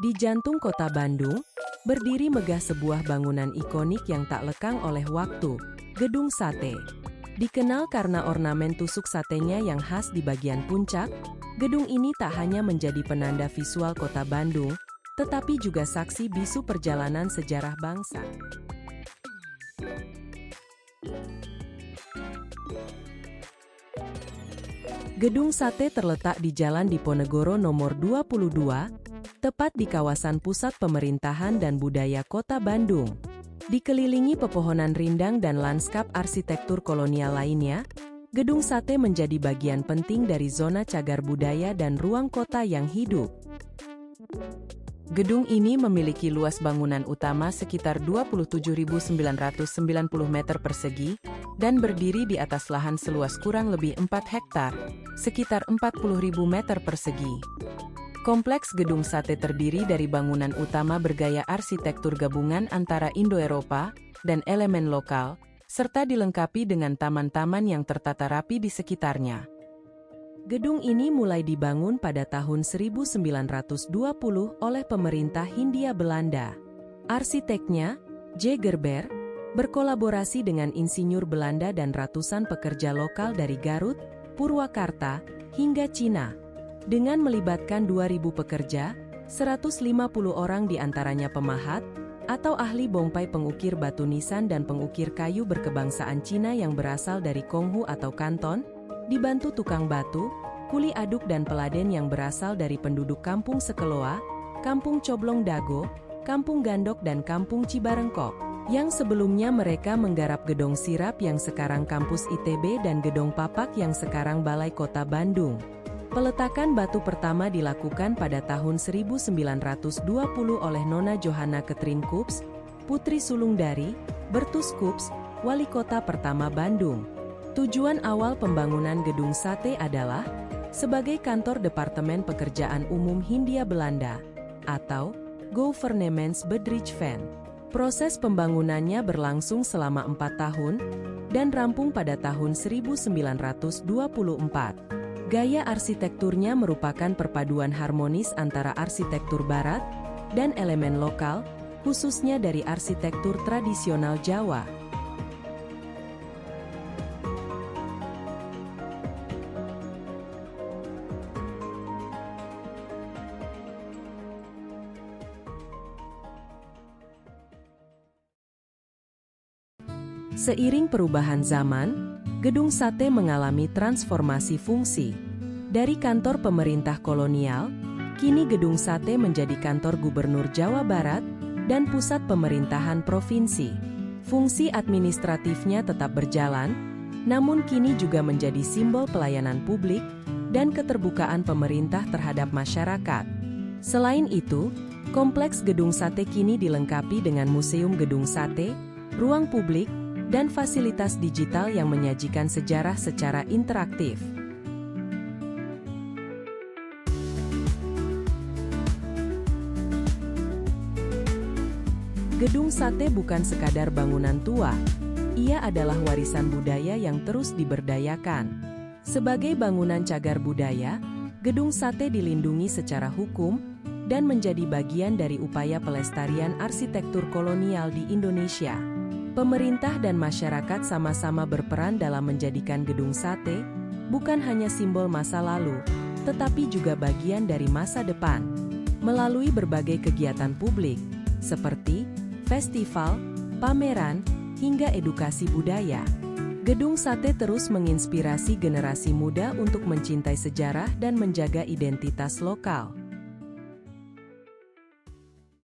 Di jantung kota Bandung, berdiri megah sebuah bangunan ikonik yang tak lekang oleh waktu, Gedung Sate. Dikenal karena ornamen tusuk satenya yang khas di bagian puncak, gedung ini tak hanya menjadi penanda visual kota Bandung, tetapi juga saksi bisu perjalanan sejarah bangsa. Gedung Sate terletak di Jalan Diponegoro nomor 22, tepat di kawasan pusat pemerintahan dan budaya kota Bandung. Dikelilingi pepohonan rindang dan lanskap arsitektur kolonial lainnya, Gedung Sate menjadi bagian penting dari zona cagar budaya dan ruang kota yang hidup. Gedung ini memiliki luas bangunan utama sekitar 27.990 meter persegi, dan berdiri di atas lahan seluas kurang lebih 4 hektar, sekitar 40.000 meter persegi. Kompleks Gedung Sate terdiri dari bangunan utama bergaya arsitektur gabungan antara Indo-Eropa dan elemen lokal, serta dilengkapi dengan taman-taman yang tertata rapi di sekitarnya. Gedung ini mulai dibangun pada tahun 1920 oleh pemerintah Hindia Belanda. Arsiteknya, J. Gerber, berkolaborasi dengan insinyur Belanda dan ratusan pekerja lokal dari Garut, Purwakarta, hingga Cina. Dengan melibatkan 2.000 pekerja, 150 orang diantaranya pemahat, atau ahli bongpai pengukir batu nisan dan pengukir kayu berkebangsaan Cina yang berasal dari Konghu atau Kanton, dibantu tukang batu, kuli aduk dan peladen yang berasal dari penduduk Kampung Sekeloa, Kampung Coblong Dago, Kampung Gandok dan Kampung Cibarengkok, yang sebelumnya mereka menggarap Gedong Sirap yang sekarang Kampus ITB dan Gedong Papak yang sekarang Balai Kota Bandung. Peletakan batu pertama dilakukan pada tahun 1920 oleh Nona Johanna Ketrin Kups, putri sulung dari Bertus Kups, wali kota pertama Bandung. Tujuan awal pembangunan Gedung Sate adalah sebagai kantor Departemen Pekerjaan Umum Hindia Belanda, atau Gouvernementsbedrijven. Proses pembangunannya berlangsung selama 4 tahun, dan rampung pada tahun 1924. Gaya arsitekturnya merupakan perpaduan harmonis antara arsitektur barat dan elemen lokal, khususnya dari arsitektur tradisional Jawa. Seiring perubahan zaman, Gedung Sate mengalami transformasi fungsi. Dari kantor pemerintah kolonial, kini Gedung Sate menjadi kantor Gubernur Jawa Barat dan pusat pemerintahan provinsi. Fungsi administratifnya tetap berjalan, namun kini juga menjadi simbol pelayanan publik dan keterbukaan pemerintah terhadap masyarakat. Selain itu, kompleks Gedung Sate kini dilengkapi dengan Museum Gedung Sate, ruang publik, dan fasilitas digital yang menyajikan sejarah secara interaktif. Gedung Sate bukan sekadar bangunan tua, ia adalah warisan budaya yang terus diberdayakan. Sebagai bangunan cagar budaya, Gedung Sate dilindungi secara hukum dan menjadi bagian dari upaya pelestarian arsitektur kolonial di Indonesia. Pemerintah dan masyarakat sama-sama berperan dalam menjadikan Gedung Sate bukan hanya simbol masa lalu, tetapi juga bagian dari masa depan. Melalui berbagai kegiatan publik, seperti festival, pameran, hingga edukasi budaya, Gedung Sate terus menginspirasi generasi muda untuk mencintai sejarah dan menjaga identitas lokal.